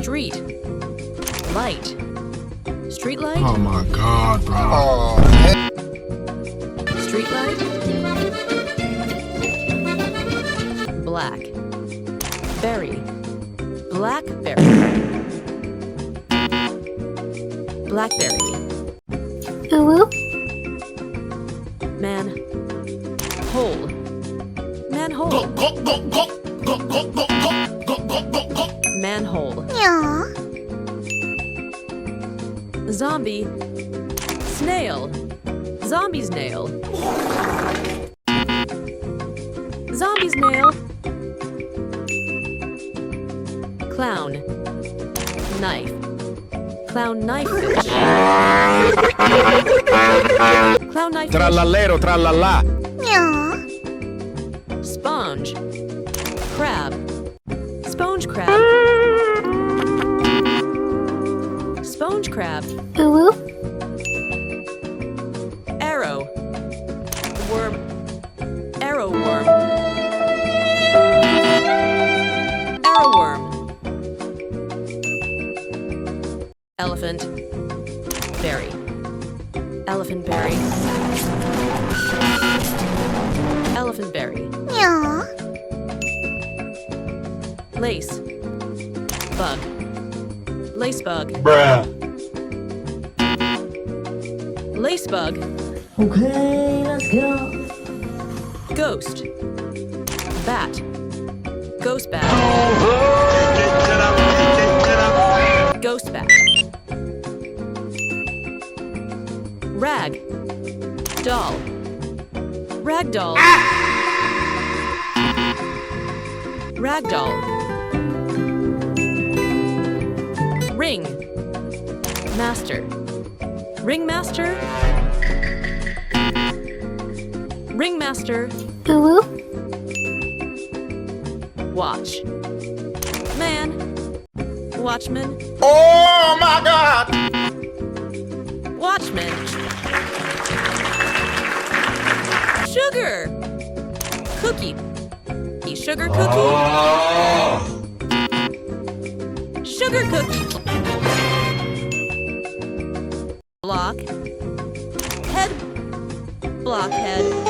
Street. Light. Street light. Oh my God, bro. Street light. Black. Berry. Blackberry. Blackberry. Man. Hole. Manhole. Manhole. Zombie. Snail. Zombie's nail. Zombie's nail. Clown. Knife. Clown knife fish. Clown knife fish. Trallallero, trallallà. Sponge. Crab. Sponge crab. Sponge crab. Arrow. Worm. Arrow worm. Arrow worm. Elephant. Berry. Elephant berry. Elephant berry. Lace. Bug. Lace bug. Bruh. Lace bug. Okay, let's go. Ghost. Bat. Ghost bat. Ghost bat. Rag. Doll. Rag doll. Rag doll. Ring. Master. Ringmaster. Ringmaster. Watch. Man. Watchman. Oh my God! Watchman. Sugar. Cookie. Sugar cookie. Sugar cookie. Block. Head. Blockhead.